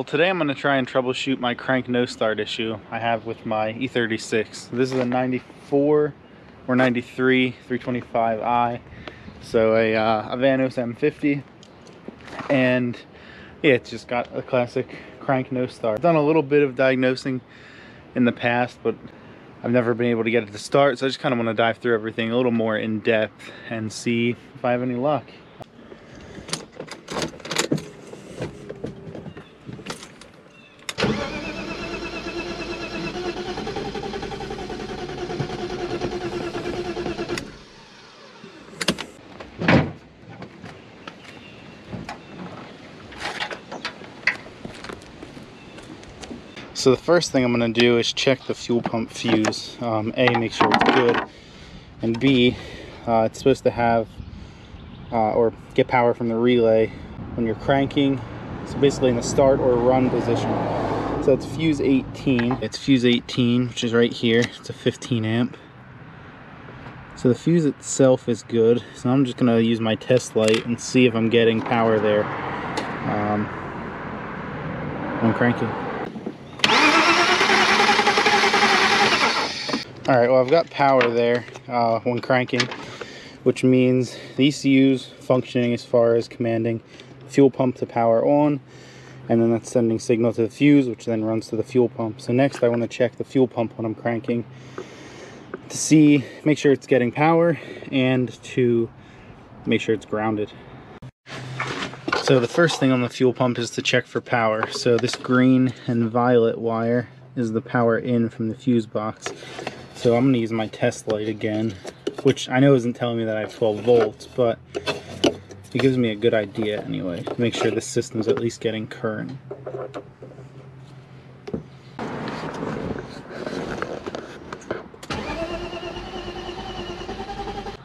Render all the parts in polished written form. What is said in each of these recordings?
Well, today I'm going to try and troubleshoot my crank no start issue I have with my E36. This is a 94 or 93 325i, so a Vanos M50, and yeah, it's just got a classic crank no start. I've done a little bit of diagnosing in the past, but I've never been able to get it to start, so I just kind of want to dive through everything a little more in depth and see if I have any luck. So the first thing I'm going to do is check the fuel pump fuse. A, make sure it's good, and B, it's supposed to have or get power from the relay when you're cranking. So basically in the start or run position. So it's fuse 18. It's fuse 18, which is right here. It's a 15 amp. So the fuse itself is good. So I'm just going to use my test light and see if I'm getting power there when cranking. Alright, well, I've got power there when cranking, which means the ECU's functioning as far as commanding fuel pump to power on, and then that's sending signal to the fuse, which then runs to the fuel pump. So next I want to check the fuel pump when I'm cranking to make sure it's getting power and to make sure it's grounded. So the first thing on the fuel pump is to check for power. So this green and violet wire is the power in from the fuse box. So I'm going to use my test light again, which I know isn't telling me that I have 12 volts, but it gives me a good idea anyway, to make sure the system's at least getting current.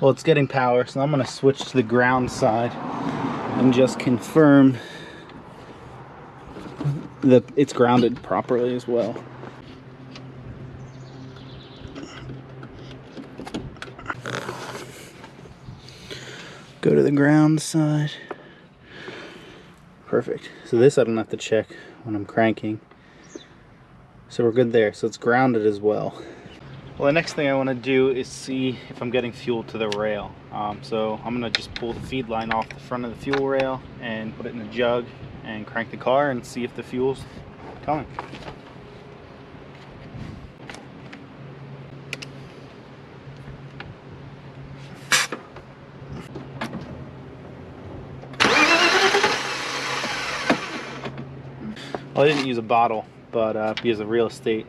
Well, it's getting power, so I'm going to switch to the ground side and just confirm that it's grounded properly as well. Go to the ground side. Perfect. So this I don't have to check when I'm cranking. So we're good there. So it's grounded as well. Well, the next thing I want to do is see if I'm getting fuel to the rail. So I'm going to just pull the feed line off the front of the fuel rail and put it in a jug and crank the car and see if the fuel's coming. Well, I didn't use a bottle, but because of real estate,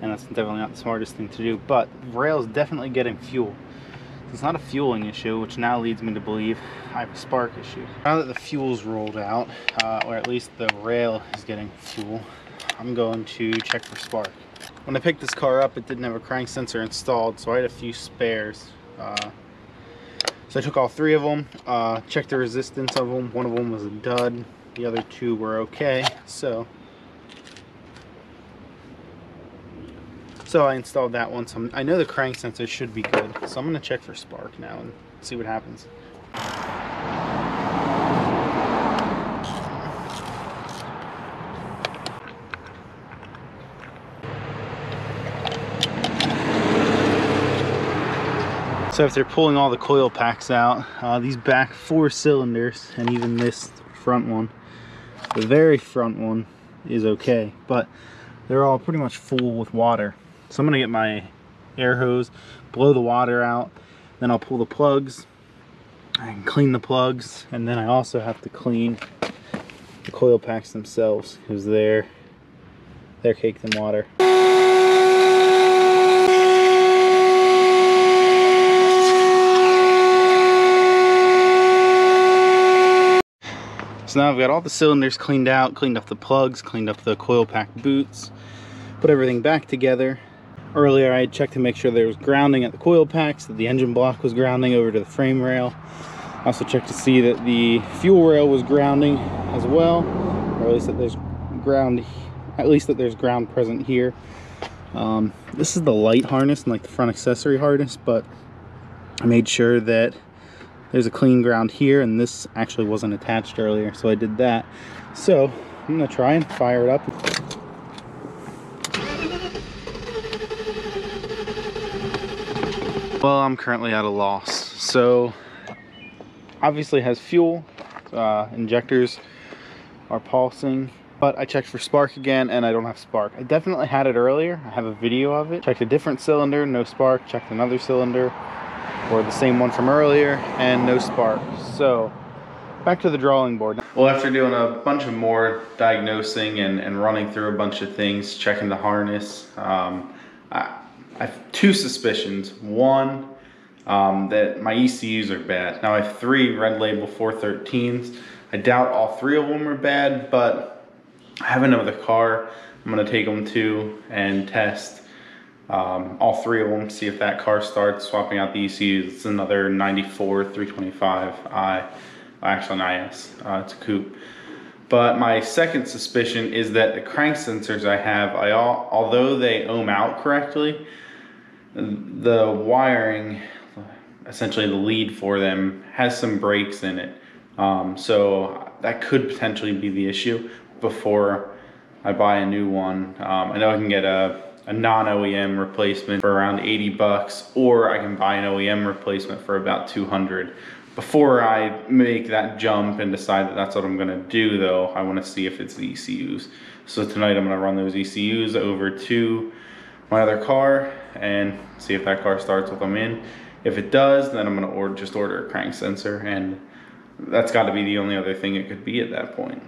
and that's definitely not the smartest thing to do, but the rail is definitely getting fuel. It's not a fueling issue, which now leads me to believe I have a spark issue. Now that the fuel's rolled out, or at least the rail is getting fuel, I'm going to check for spark. When I picked this car up, it didn't have a crank sensor installed, so I had a few spares. So I took all three of them, checked the resistance of them. One of them was a dud, the other two were okay. So I installed that one. So I know the crank sensor should be good. So I'm going to check for spark now and see what happens. So after pulling all the coil packs out, these back 4 cylinders and even this front one, the very front one is okay, but they're all pretty much full with water. So I'm going to get my air hose, blow the water out, then I'll pull the plugs and clean the plugs, and then I also have to clean the coil packs themselves because they're caked in water. So now I've got all the cylinders cleaned out, cleaned up the plugs, cleaned up the coil pack boots, put everything back together. Earlier I had checked to make sure there was grounding at the coil packs, that the engine block was grounding over to the frame rail. I also checked to see that the fuel rail was grounding as well, or at least that there's ground present here. This is the light harness and like the front accessory harness, but I made sure that there's a clean ground here, and this actually wasn't attached earlier, so I did that. So I'm gonna try and fire it up. Well, I'm currently at a loss. So obviously it has fuel, injectors are pulsing, but I checked for spark again and I don't have spark. I definitely had it earlier. I have a video of it. Checked a different cylinder, no spark. Checked another cylinder, or the same one from earlier, and no spark. So back to the drawing board. Well, after doing a bunch of more diagnosing and running through a bunch of things, checking the harness, I have two suspicions. One, that my ECUs are bad. Now I have 3 red label 413s. I doubt all 3 of them are bad, but I have another car I'm gonna take them to and test all 3 of them, see if that car starts, swapping out the ECUs. It's another 94 325i, actually an IS, it's a coupe. But my second suspicion is that the crank sensors I have, although they ohm out correctly, the wiring, essentially the lead for them, has some breaks in it. So that could potentially be the issue before I buy a new one. I know I can get a non-OEM replacement for around 80 bucks, or I can buy an OEM replacement for about 200. Before I make that jump and decide that that's what I'm gonna do though, I wanna see if it's the ECUs. So tonight I'm gonna run those ECUs over to my other car and see if that car starts with them in. If it does, then I'm gonna just order a crank sensor, and that's gotta be the only other thing it could be at that point.